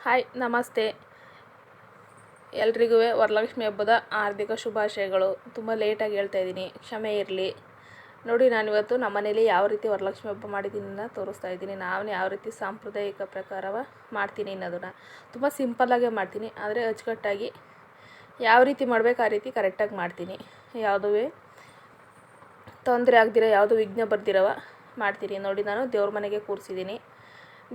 Hi ನಮಸ್ತೆ. ಎಲ್ರಿಗೂ ವರಲಕ್ಷ್ಮಿ ಹಬ್ಬದ ಹಾರ್ದಿಕ ಶುಭಾಶಯಗಳು. ತುಂಬ ಲೇಟಾಗಿ ಹೇಳ್ತಾ ಇದ್ದೀನಿ, ಕ್ಷಮೆ ಇರಲಿ. ನೋಡಿ, ನಾನಿವತ್ತು ನಮ್ಮ ಮನೇಲಿ ಯಾವ ರೀತಿ ವರಲಕ್ಷ್ಮಿ ಹಬ್ಬ ಮಾಡಿದ್ದೀನಿ ತೋರಿಸ್ತಾ ಇದ್ದೀನಿ. ನಾನು ಯಾವ ರೀತಿ ಸಾಂಪ್ರದಾಯಿಕ ಪ್ರಕಾರವ ಮಾಡ್ತೀನಿ ಅನ್ನೋದನ್ನು ತುಂಬ ಸಿಂಪಲ್ಲಾಗೇ ಮಾಡ್ತೀನಿ, ಆದರೆ ಅಚ್ಚುಕಟ್ಟಾಗಿ ಯಾವ ರೀತಿ ಮಾಡಬೇಕು ಆ ರೀತಿ ಕರೆಕ್ಟಾಗಿ ಮಾಡ್ತೀನಿ. ಯಾವುದೂ ತೊಂದರೆ ಆಗದಿರೋ, ಯಾವುದು ವಿಘ್ನ ಬರ್ದಿರವ ಮಾಡ್ತೀನಿ. ನೋಡಿ, ನಾನು ದೇವ್ರ ಮನೆಗೆ ಕೂರಿಸಿದ್ದೀನಿ.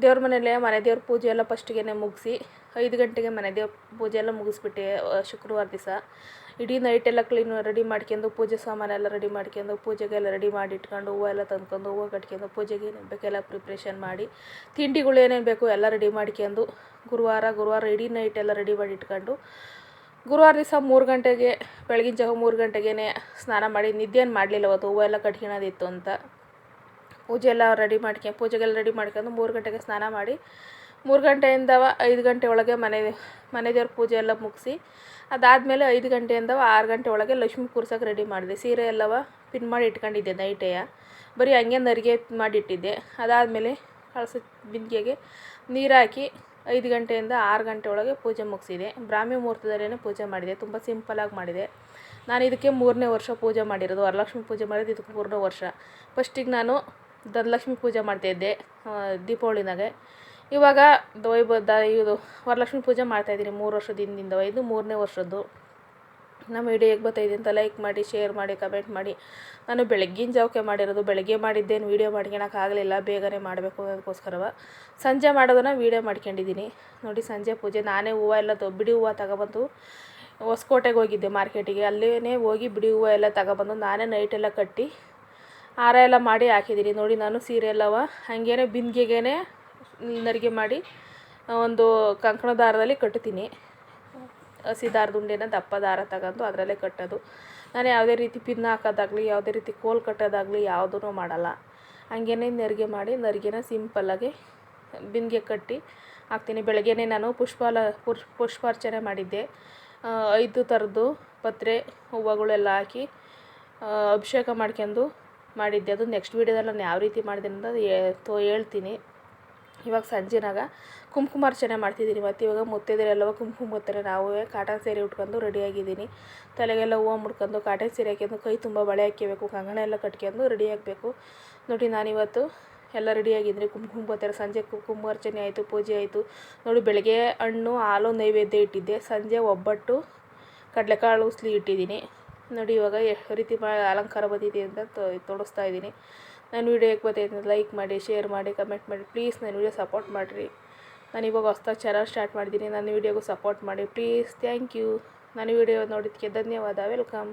ದೇವ್ರ ಮನೆಯಲ್ಲೇ ಮನೆ ದೇವ್ರ ಪೂಜೆ ಎಲ್ಲ ಫಸ್ಟಿಗೆ ಮುಗಿಸಿ 5 ಗಂಟೆಗೆ ಮನೆ ದೇವ್ರ ಪೂಜೆ ಎಲ್ಲ ಮುಗಿಸ್ಬಿಟ್ಟೆ. ಶುಕ್ರವಾರ ದಿವಸ ಇಡೀ ನೈಟೆಲ್ಲ ಕ್ಲೀನ್ ರೆಡಿ ಮಾಡ್ಕೊಂಡು, ಪೂಜೆ ಸಾಮಾನೆಲ್ಲ ರೆಡಿ ಮಾಡ್ಕೊಂಡು, ಪೂಜೆಗೆಲ್ಲ ರೆಡಿ ಮಾಡಿ ಇಟ್ಕೊಂಡು, ಹೂವು ಎಲ್ಲ ತಂದ್ಕೊಂಡು, ಹೂವು ಕಟ್ಕೊಂಡು, ಪೂಜೆಗೆ ಏನೇನು ಬೇಕೆಲ್ಲ ಪ್ರಿಪ್ರೇಷನ್ ಮಾಡಿ, ತಿಂಡಿಗಳು ಏನೇನು ಬೇಕು ಎಲ್ಲ ರೆಡಿ ಮಾಡ್ಕೊಂಡು, ಗುರುವಾರ ಇಡೀ ನೈಟೆಲ್ಲ ರೆಡಿ ಮಾಡಿ ಇಟ್ಕೊಂಡು, ಗುರುವಾರ ದಿವಸ 3 ಗಂಟೆಗೆ, ಬೆಳಗಿನ ಜಾವ 3 ಗಂಟೆಗೆ ಸ್ನಾನ ಮಾಡಿ, ನಿದ್ದೆಯನ್ನು ಮಾಡಲಿಲ್ಲ ಅವತ್ತು, ಹೂವು ಎಲ್ಲ ಕಟ್ಕೊಳೋದಿತ್ತು ಅಂತ. ಪೂಜೆಗೆಲ್ಲ ರೆಡಿ ಮಾಡ್ಕೊಂಡು 3 ಗಂಟೆಗೆ ಸ್ನಾನ ಮಾಡಿ, 3 ಗಂಟೆಯಿಂದ 5 ಗಂಟೆ ಒಳಗೆ ಮನೆ ದೇವ್ರ ಪೂಜೆ ಎಲ್ಲ ಮುಗಿಸಿ, ಅದಾದಮೇಲೆ 5 ಗಂಟೆಯಿಂದ 6 ಗಂಟೆ ಒಳಗೆ ಲಕ್ಷ್ಮಿ ಕೂರ್ಸೋಕೆ ರೆಡಿ ಮಾಡಿದೆ. ಸೀರೆ ಎಲ್ಲವ ಪಿನ್ ಮಾಡಿ ಇಟ್ಕೊಂಡಿದ್ದೆ ನೈಟೆಯ, ಬರೀ ಹಂಗೆ ನರಿಗೆ ಮಾಡಿಟ್ಟಿದ್ದೆ. ಅದಾದಮೇಲೆ ಕಳಸ ಬಿಂದಿಗೆಗೆ ನೀರು ಹಾಕಿ 5 ಗಂಟೆಯಿಂದ 6 ಗಂಟೆ ಒಳಗೆ ಪೂಜೆ ಮುಗಿಸಿದೆ. ಬ್ರಾಹ್ಮಿ ಮುಹೂರ್ತದಲ್ಲೇ ಪೂಜೆ ಮಾಡಿದೆ, ತುಂಬ ಸಿಂಪಲಾಗಿ ಮಾಡಿದೆ. ನಾನು ಇದಕ್ಕೆ 3ನೇ ವರ್ಷ ಪೂಜೆ ಮಾಡಿರೋದು, ವರಲಕ್ಷ್ಮಿ ಪೂಜೆ ಮಾಡಿದ್ದು ಇದಕ್ಕೆ 3ನೇ ವರ್ಷ. ಫಸ್ಟಿಗೆ ನಾನು ಧನಲಕ್ಷ್ಮಿ ಪೂಜೆ ಮಾಡ್ತಾಯಿದ್ದೆ ದೀಪಾವಳಿನಾಗೆ. ಇವಾಗ ಇದು ವರಲಕ್ಷ್ಮಿ ಪೂಜೆ ಮಾಡ್ತಾಯಿದ್ದೀನಿ 3 ವರ್ಷದ ಹಿಂದಿಂದ. ಇದು 3ನೇ ವರ್ಷದ್ದು. ನಮ್ಮ ವಿಡಿಯೋ ಹೇಗೆ ಬರ್ತಾಯಿದೆ ಅಂತ ಲೈಕ್ ಮಾಡಿ, ಶೇರ್ ಮಾಡಿ, ಕಮೆಂಟ್ ಮಾಡಿ. ನಾನು ಬೆಳಗ್ಗಿನ ಜಾವಕ್ಕೆ ಮಾಡಿರೋದು, ಬೆಳಗ್ಗೆ ಮಾಡಿದ್ದೇನು ವೀಡಿಯೋ ಮಾಡ್ಕೊಳಕ್ಕಾಗಲಿಲ್ಲ, ಬೇಗನೆ ಮಾಡಬೇಕು ಅನ್ನೋದಕ್ಕೋಸ್ಕರವ ಸಂಜೆ ಮಾಡೋದನ್ನು ವೀಡಿಯೋ ಮಾಡ್ಕೊಂಡಿದ್ದೀನಿ. ನೋಡಿ, ಸಂಜೆ ಪೂಜೆ ನಾನೇ ಹೂವು ಎಲ್ಲ ಬಿಡಿ ಹೂವು ತಗೊಬಂದು ಹೊಸಕೋಟೆಗೆ ಹೋಗಿದ್ದೆ ಮಾರ್ಕೆಟಿಗೆ. ಅಲ್ಲೇ ಹೋಗಿ ಬಿಡಿ ಹೂವು ಎಲ್ಲ ತಗೊಬಂದು ನಾನೇ ನೈಟೆಲ್ಲ ಕಟ್ಟಿ ಹಾರ ಎಲ್ಲ ಮಾಡಿ ಹಾಕಿದ್ದೀನಿ. ನೋಡಿ, ನಾನು ಸೀರೆ ಎಲ್ಲವ ಹಾಗೇನೆ ಬಿಂದಿಗೆಗೇ ನರಿಗೆ ಮಾಡಿ ಒಂದು ಕಂಕಣ ದಾರದಲ್ಲಿ ಕಟ್ತೀನಿ. ಹಸಿ ದಾರದ ಉಂಡೆನ ದಪ್ಪ ದಾರ ತಗೊಂಡು ಅದರಲ್ಲೇ ಕಟ್ಟೋದು. ನಾನು ಯಾವುದೇ ರೀತಿ ಪಿನ್ ಹಾಕೋದಾಗಲಿ, ಯಾವುದೇ ರೀತಿ ಕೋಲ್ ಕಟ್ಟೋದಾಗಲಿ ಯಾವುದೂ ಮಾಡಲ್ಲ. ಹಾಗೇನೆ ನರಿಗೆ ಮಾಡಿ, ನರಿಗೆನ ಸಿಂಪಲ್ಲಾಗಿ ಬಿಂದಿಗೆ ಕಟ್ಟಿ ಹಾಕ್ತೀನಿ. ಬೆಳಗ್ಗೆನೇ ನಾನು ಪುಷ್ಪಾರ್ಚನೆ ಮಾಡಿದ್ದೆ. 5 ಥರದ್ದು ಪತ್ರೆ ಹೂವುಗಳೆಲ್ಲ ಹಾಕಿ ಅಭಿಷೇಕ ಮಾಡ್ಕೊಂಡು ಮಾಡಿದ್ದೆ. ಅದು ನೆಕ್ಸ್ಟ್ ವೀಡಿಯೋದಲ್ಲಿ ನಾನು ಯಾವ ರೀತಿ ಮಾಡಿದೆ ಅಂತ ಹೇಳ್ತೀನಿ. ಇವಾಗ ಸಂಜೆನಾಗ ಕುಂಕುಮಾರ್ಚನೆ ಮಾಡ್ತಿದ್ದೀನಿ. ಮತ್ತು ಇವಾಗ ಮುತ್ತೈದೆರೆಲ್ಲವ ಕುಂಕುಮ ಬರ್ತಾರೆ. ನಾವು ಕಾಟನ್ ಸೀರೆ ಉಟ್ಕೊಂಡು ರೆಡಿಯಾಗಿದ್ದೀನಿ. ತಲೆಗೆಲ್ಲ ಹೂವು ಮುಡ್ಕೊಂಡು, ಕಾಟನ್ ಸೀರೆ ಹಾಕ್ಯಂಡು, ಕೈ ತುಂಬ ಬಳೆ ಹಾಕ್ಕೋಬೇಕು, ಕಂಗಣ ಎಲ್ಲ ಕಟ್ಕೊಂಡು ರೆಡಿ ಆಗಬೇಕು. ನೋಡಿ, ನಾನಿವತ್ತು ಎಲ್ಲ ರೆಡಿಯಾಗಿದ್ದೀನಿ. ಕುಂಕುಮ ಬರ್ತಾರೆ. ಸಂಜೆ ಕುಂಕುಮಾರ್ಚನೆ ಆಯಿತು, ಪೂಜೆ ಆಯಿತು. ನೋಡಿ, ಬೆಳಗ್ಗೆ ಹಣ್ಣು ಹಾಲು ನೈವೇದ್ಯ ಇಟ್ಟಿದ್ದೆ. ಸಂಜೆ ಒಬ್ಬಟ್ಟು ಕಡಲೆಕಾಳು ಉಸ್ಲಿ ಇಟ್ಟಿದ್ದೀನಿ. ನೋಡಿ, ಇವಾಗ ಯಾವ ರೀತಿ ಅಲಂಕಾರ ಬಂದಿದೆ ಅಂತ ತೋರಿಸ್ತಾ ಇದ್ದೀನಿ. ನಾನು ವೀಡಿಯೋ ಹೇಗೆ ಬರ್ತಾಯಿದ್ದೀನಿ ಲೈಕ್ ಮಾಡಿ, ಶೇರ್ ಮಾಡಿ, ಕಮೆಂಟ್ ಮಾಡಿ. ಪ್ಲೀಸ್ ನನ್ನ ವೀಡಿಯೋ ಸಪೋರ್ಟ್ ಮಾಡಿರಿ. ನಾನು ಇವಾಗ ಹೊಸ್ದಾಗಿ ಚಾನಲ್ ಸ್ಟಾರ್ಟ್ ಮಾಡಿದ್ದೀನಿ. ನನ್ನ ವೀಡಿಯೋಗೂ ಸಪೋರ್ಟ್ ಮಾಡಿ ಪ್ಲೀಸ್. Thank you. ನನ್ನ ವೀಡಿಯೋ ನೋಡಿದ್ದಕ್ಕೆ ಧನ್ಯವಾದ. ವೆಲ್ಕಮ್.